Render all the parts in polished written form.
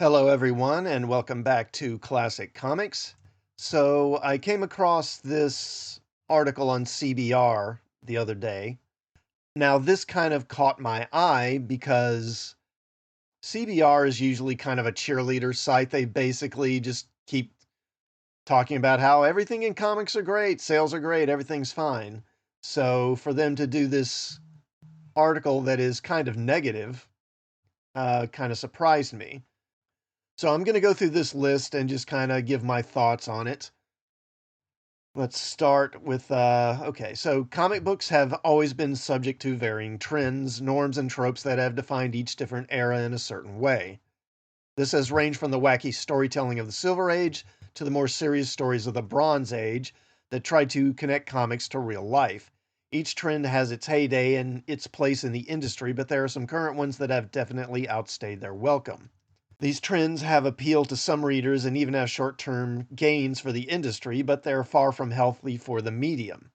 Hello, everyone, and welcome back to Classic Comics. So, I came across this article on CBR the other day. Now, this kind of caught my eye because CBR is usually kind of a cheerleader site. They basically just keep talking about how everything in comics are great, sales are great, everything's fine. So, for them to do this article that is kind of negative, kind of surprised me. So I'm going to go through this list and just kind of give my thoughts on it. Let's start with, okay, so comic books have always been subject to varying trends, norms, and tropes that have defined each different era in a certain way. This has ranged from the wacky storytelling of the Silver Age to the more serious stories of the Bronze Age that try to connect comics to real life. Each trend has its heyday and its place in the industry, but there are some current ones that have definitely outstayed their welcome. These trends have appealed to some readers and even have short term gains for the industry, but they're far from healthy for the medium.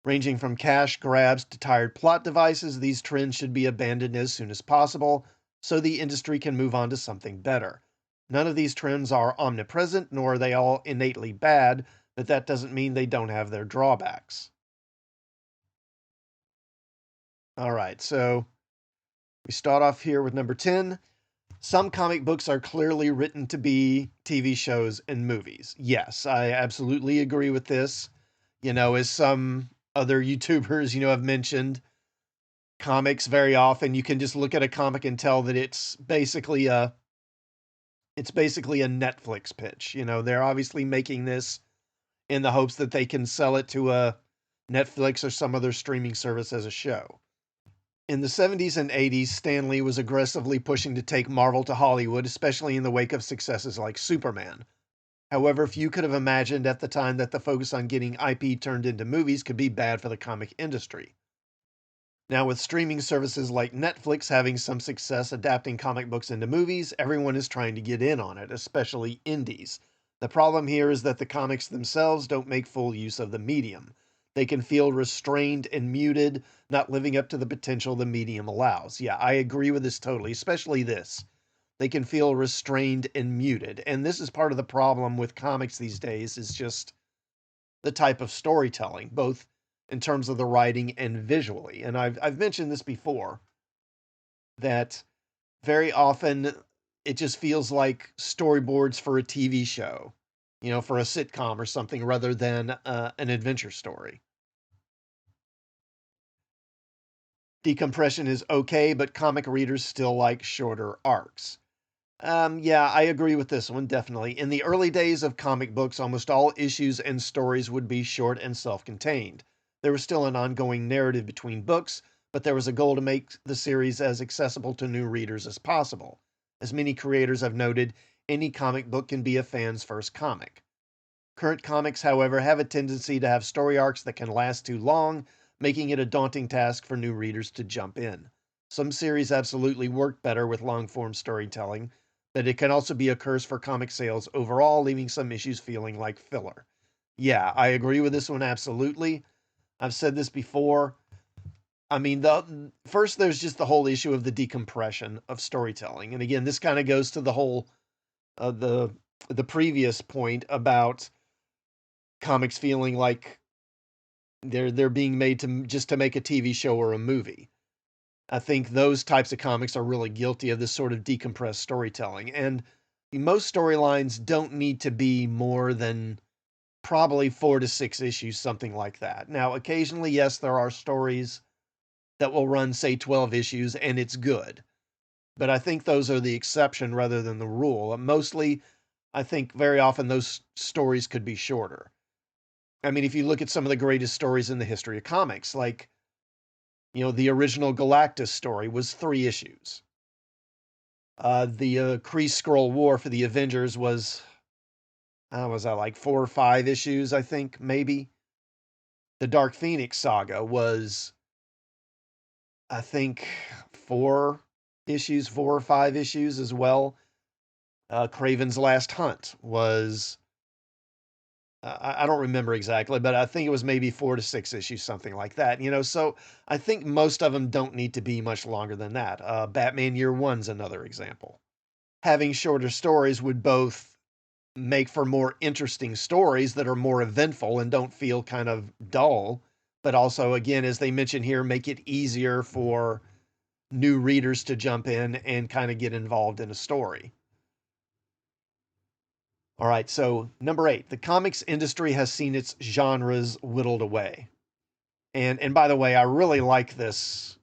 Ranging from cash grabs to tired plot devices, these trends should be abandoned as soon as possible so the industry can move on to something better. None of these trends are omnipresent, nor are they all innately bad, but that doesn't mean they don't have their drawbacks. All right, so we start off here with number 10. Some comic books are clearly written to be TV shows and movies. Yes, I absolutely agree with this. As some other YouTubers, have mentioned, comics very often, you can just look at a comic and tell that it's basically a Netflix pitch. They're obviously making this in the hopes that they can sell it to a Netflix or some other streaming service as a show. In the 70s and 80s, Stan Lee was aggressively pushing to take Marvel to Hollywood, especially in the wake of successes like Superman. However, few could have imagined at the time that the focus on getting IP turned into movies could be bad for the comic industry. Now, with streaming services like Netflix having some success adapting comic books into movies, everyone is trying to get in on it, especially indies. The problem here is that the comics themselves don't make full use of the medium. They can feel restrained and muted, not living up to the potential the medium allows. Yeah, I agree with this totally, especially this. They can feel restrained and muted. And this is part of the problem with comics these days, is just the type of storytelling, both in terms of the writing and visually. And I've mentioned this before, that very often it just feels like storyboards for a TV show, for a sitcom or something, rather than an adventure story. Decompression is okay, but comic readers still like shorter arcs. Yeah, I agree with this one, definitely. In the early days of comic books, almost all issues and stories would be short and self contained. There was still an ongoing narrative between books, but there was a goal to make the series as accessible to new readers as possible. As many creators have noted, any comic book can be a fan's first comic. Current comics, however, have a tendency to have story arcs that can last too long, making it a daunting task for new readers to jump in. Some series absolutely work better with long form storytelling, but it can also be a curse for comic sales overall, leaving some issues feeling like filler. Yeah, I agree with this one absolutely. I've said this before. I mean, first there's just the whole issue of the decompression of storytelling, and again, this kind of goes to the whole the previous point about comics feeling like they're being made just to make a TV show or a movie. I think those types of comics are really guilty of this sort of decompressed storytelling. And most storylines don't need to be more than probably 4 to 6 issues, something like that. Now, occasionally, yes, there are stories that will run, say, 12 issues and it's good. But I think those are the exception rather than the rule. Mostly, I think very often those stories could be shorter. I mean, if you look at some of the greatest stories in the history of comics, like, the original Galactus story was 3 issues. The Kree Skrull War for the Avengers was that like 4 or 5 issues, I think, maybe. The Dark Phoenix saga was, I think, 4 issues, 4 or 5 issues as well. Craven's Last Hunt was, I don't remember exactly, but I think it was maybe 4 to 6 issues, something like that. So I think most of them don't need to be much longer than that. Batman Year One's another example. having shorter stories would both make for more interesting stories that are more eventful and don't feel kind of dull, but also, again, as they mention here, make it easier for new readers to jump in and kind of get involved in a story. All right, so number 8, the comics industry has seen its genres whittled away. And by the way, I really like this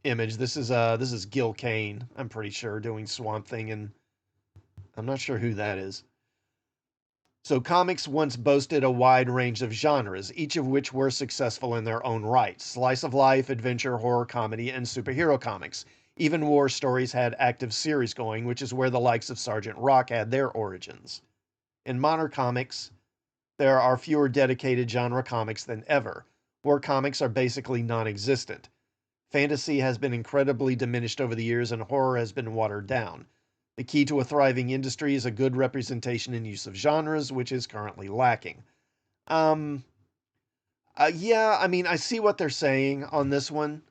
image. This is Gil Kane, I'm pretty sure, doing Swamp Thing, and I'm not sure who that is. So comics once boasted a wide range of genres, each of which were successful in their own right. Slice of life, adventure, horror, comedy, and superhero comics. Even war stories had active series going, which is where the likes of Sergeant Rock had their origins. In modern comics, there are fewer dedicated genre comics than ever. War comics are basically non-existent. Fantasy has been incredibly diminished over the years, and horror has been watered down. The key to a thriving industry is a good representation and use of genres, which is currently lacking. Um, yeah, I mean, I see what they're saying on this one.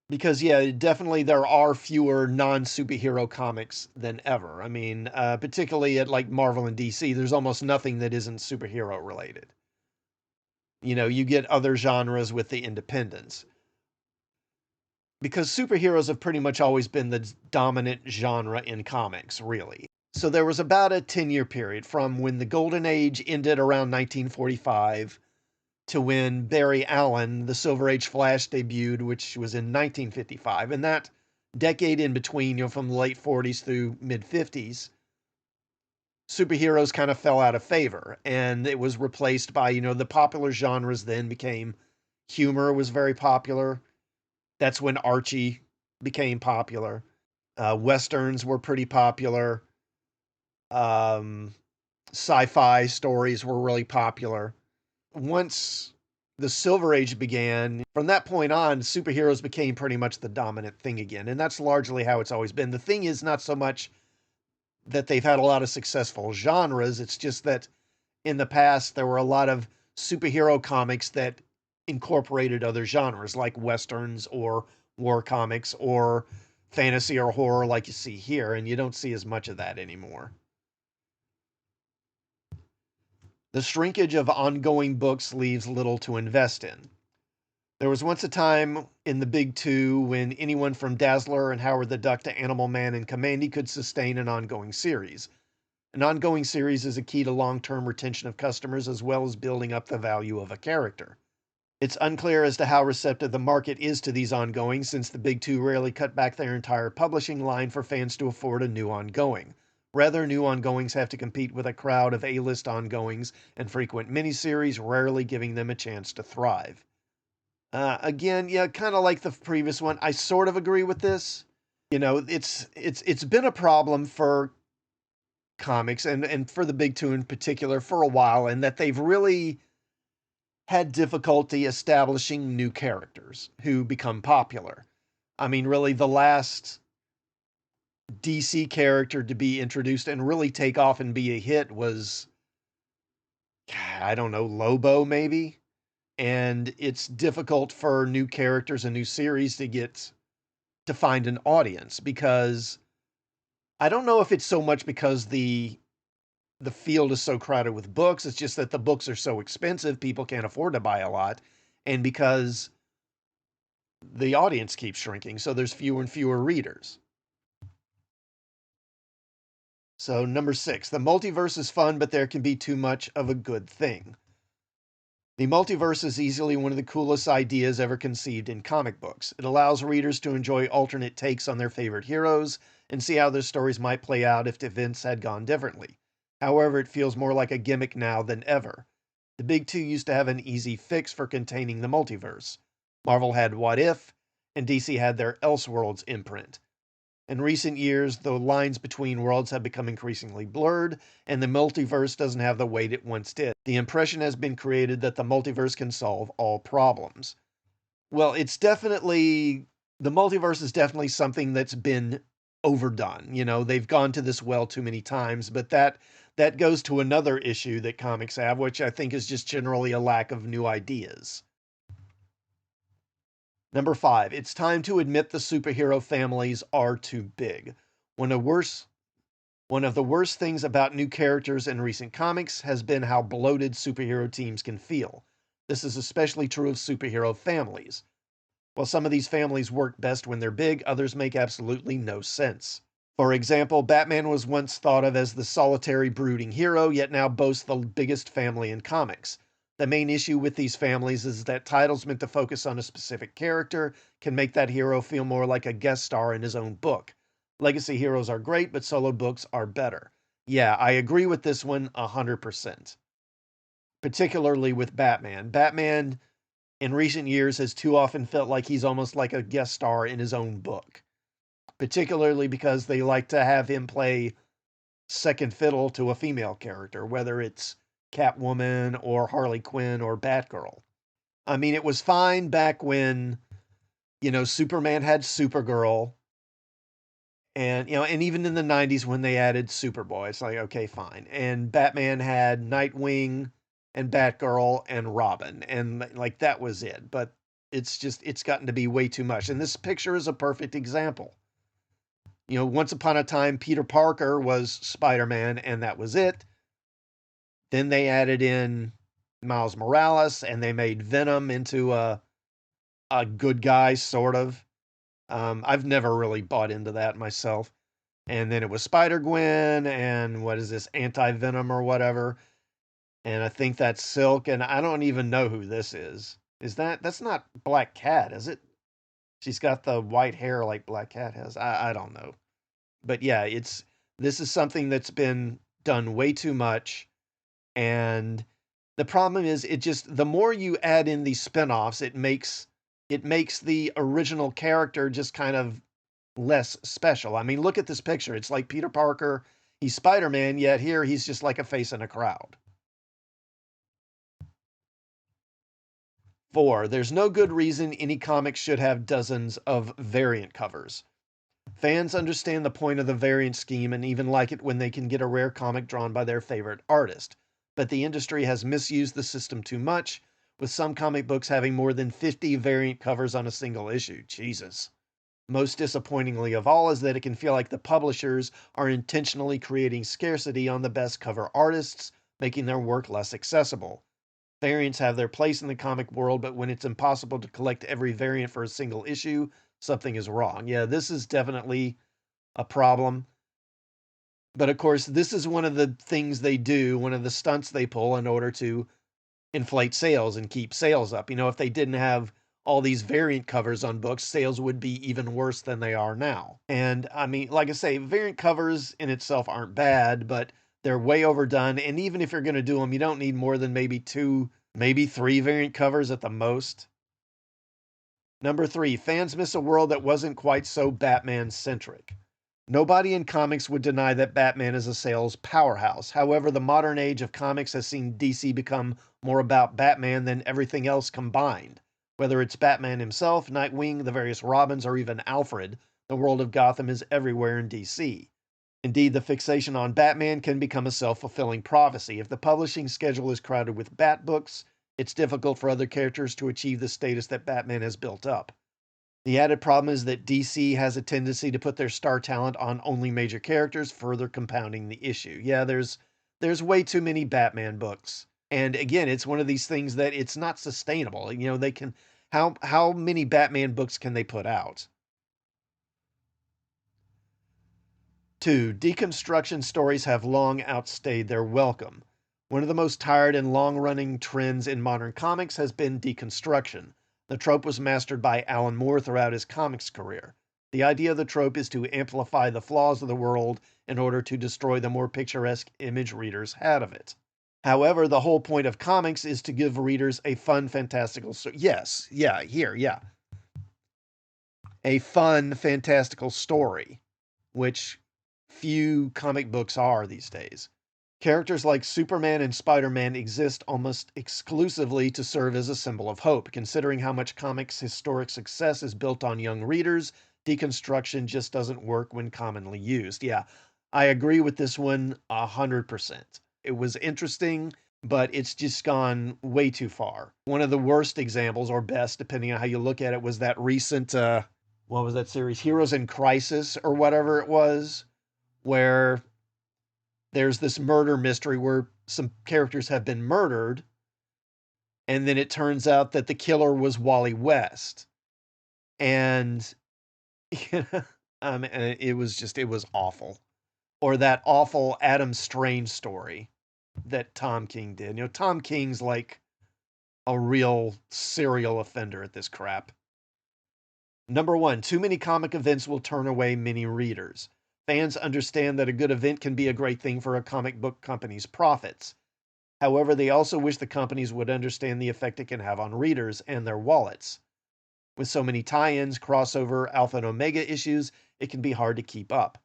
Because, yeah, definitely there are fewer non-superhero comics than ever. I mean, particularly at like Marvel and DC, there's almost nothing that isn't superhero related. You know, you get other genres with the independents. Because superheroes have pretty much always been the dominant genre in comics, really. So there was about a 10-year period from when the Golden Age ended around 1945 to when Barry Allen, the Silver Age Flash, debuted, which was in 1955. And that decade in between, from the late 40s through mid 50s, superheroes kind of fell out of favor. And it was replaced by, the popular genres then became humor was very popular. That's when Archie became popular. Westerns were pretty popular. Um, Sci-fi stories were really popular. Once the Silver Age began, from that point on, superheroes became pretty much the dominant thing again. And that's largely how it's always been. The thing is not so much that they've had a lot of successful genres, it's just that in the past there were a lot of superhero comics that incorporated other genres like westerns or war comics or fantasy or horror like you see here, and you don't see as much of that anymore. The shrinkage of ongoing books leaves little to invest in. There was once a time in the Big Two when anyone from Dazzler and Howard the Duck to Animal Man and Commandy could sustain an ongoing series. An ongoing series is a key to long-term retention of customers as well as building up the value of a character. It's unclear as to how receptive the market is to these ongoings, since the Big Two rarely cut back their entire publishing line for fans to afford a new ongoing. Rather, new ongoings have to compete with a crowd of A-list ongoings and frequent miniseries, rarely giving them a chance to thrive. Again, yeah, kind of like the previous one, I sort of agree with this. It's been a problem for comics and for the Big Two in particular for a while, and that they've really had difficulty establishing new characters who become popular. I mean, really, the last DC character to be introduced and really take off and be a hit was, I don't know, Lobo, maybe? And it's difficult for new characters and new series to find an audience, because I don't know if it's so much because the field is so crowded with books. It's just that the books are so expensive, people can't afford to buy a lot. And because the audience keeps shrinking, so there's fewer and fewer readers. So, number 6, the multiverse is fun, but there can be too much of a good thing. The multiverse is easily one of the coolest ideas ever conceived in comic books. It allows readers to enjoy alternate takes on their favorite heroes and see how their stories might play out if events had gone differently. However, it feels more like a gimmick now than ever. The Big Two used to have an easy fix for containing the multiverse. Marvel had What If, and DC had their Elseworlds imprint. In recent years, the lines between worlds have become increasingly blurred, and the multiverse doesn't have the weight it once did. The impression has been created that the multiverse can solve all problems. Well, the multiverse is definitely something that's been overdone. They've gone to this well too many times, but that goes to another issue that comics have, which I think is just generally a lack of new ideas. Number 5, it's time to admit the superhero families are too big. One of the worst One of the worst things about new characters in recent comics has been how bloated superhero teams can feel. This is especially true of superhero families. While some of these families work best when they're big, others make absolutely no sense. For example, Batman was once thought of as the solitary, brooding hero, yet now boasts the biggest family in comics. The main issue with these families is that titles meant to focus on a specific character can make that hero feel more like a guest star in his own book. Legacy heroes are great, but solo books are better. Yeah, I agree with this one 100%. Particularly with Batman. Batman, in recent years, has too often felt like he's almost like a guest star in his own book. Particularly because they like to have him play second fiddle to a female character, whether it's Catwoman or Harley Quinn or Batgirl. I mean, it was fine back when, Superman had Supergirl, and and even in the 90s when they added Superboy, it's like, okay, fine. And Batman had Nightwing and Batgirl and Robin, and like that was it. But it's gotten to be way too much. And this picture is a perfect example. Once upon a time, Peter Parker was Spider-Man, and that was it. Then they added in Miles Morales, and they made Venom into a good guy, sort of. I've never really bought into that myself. And then it was Spider-Gwen, and what is this, Anti-Venom or whatever. And I think that's Silk, and I don't even know who this is. That's not Black Cat, is it? She's got the white hair like Black Cat has. I don't know. But yeah, this is something that's been done way too much. And the problem is the more you add in these spin-offs, it makes the original character just kind of less special. I mean, look at this picture. It's like Peter Parker, he's Spider-Man, yet here he's just like a face in a crowd. 4. There's no good reason any comic should have dozens of variant covers. Fans understand the point of the variant scheme and even like it when they can get a rare comic drawn by their favorite artist. But the industry has misused the system too much, with some comic books having more than 50 variant covers on a single issue. Jesus. Most disappointingly of all is that it can feel like the publishers are intentionally creating scarcity on the best cover artists, making their work less accessible. Variants have their place in the comic world, but when it's impossible to collect every variant for a single issue, something is wrong. Yeah, this is definitely a problem. But of course, this is one of the things they do, one of the stunts they pull in order to inflate sales and keep sales up. If they didn't have all these variant covers on books, sales would be even worse than they are now. And I mean, like I say, variant covers in itself aren't bad, but they're way overdone. And even if you're going to do them, you don't need more than maybe 2, maybe 3 variant covers at the most. Number 3, fans miss a world that wasn't quite so Batman-centric. Nobody in comics would deny that Batman is a sales powerhouse. However, the modern age of comics has seen DC become more about Batman than everything else combined. Whether it's Batman himself, Nightwing, the various Robins, or even Alfred, the world of Gotham is everywhere in DC. Indeed, the fixation on Batman can become a self-fulfilling prophecy. If the publishing schedule is crowded with Bat books, it's difficult for other characters to achieve the status that Batman has built up. The added problem is that DC has a tendency to put their star talent on only major characters, further compounding the issue. Yeah, there's way too many Batman books. And again, it's one of these things that it's not sustainable. They can how many Batman books can they put out? 2. Deconstruction stories have long outstayed their welcome. One of the most tired and long-running trends in modern comics has been deconstruction. The trope was mastered by Alan Moore throughout his comics career. The idea of the trope is to amplify the flaws of the world in order to destroy the more picturesque image readers had of it. However, the whole point of comics is to give readers a fun, fantastical yes, yeah, here, yeah. A fun, fantastical story, which few comic books are these days. Characters like Superman and Spider-Man exist almost exclusively to serve as a symbol of hope. Considering how much comics' historic success is built on young readers, deconstruction just doesn't work when commonly used. Yeah, I agree with this one 100%. It was interesting, but it's just gone way too far. One of the worst examples, or best, depending on how you look at it, was that recent, what was that series? Heroes in Crisis, or whatever it was, where there's this murder mystery where some characters have been murdered, and then it turns out that the killer was Wally West. And you know, and it was awful. Or that awful Adam Strange story that Tom King did. You know, Tom King's like a real serial offender at this crap. Number one, too many comic events will turn away many readers. Fans understand that a good event can be a great thing for a comic book company's profits. However, they also wish the companies would understand the effect it can have on readers and their wallets. With so many tie ins, crossover, alpha and omega issues, it can be hard to keep up.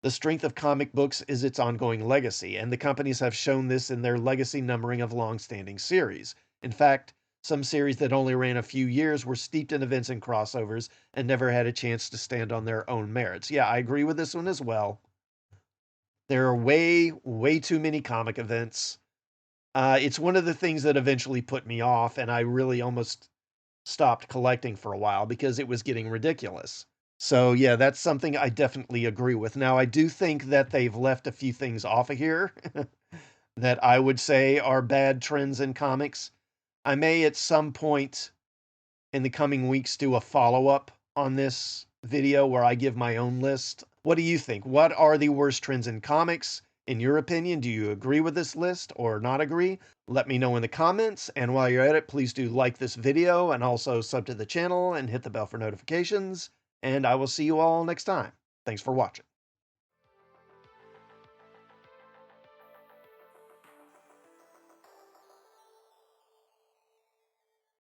The strength of comic books is its ongoing legacy, and the companies have shown this in their legacy numbering of long standing series. In fact, some series that only ran a few years were steeped in events and crossovers and never had a chance to stand on their own merits. Yeah, I agree with this one as well. There are way too many comic events. It's one of the things that eventually put me off, and I really almost stopped collecting for a while because it was getting ridiculous. So, yeah, that's something I definitely agree with. Now, I do think that they've left a few things off of here that I would say are bad trends in comics. I may at some point in the coming weeks do a follow up on this video where I give my own list. What do you think? What are the worst trends in comics? In your opinion, do you agree with this list or not agree? Let me know in the comments. And while you're at it, please do like this video and also sub to the channel and hit the bell for notifications. And I will see you all next time. Thanks for watching.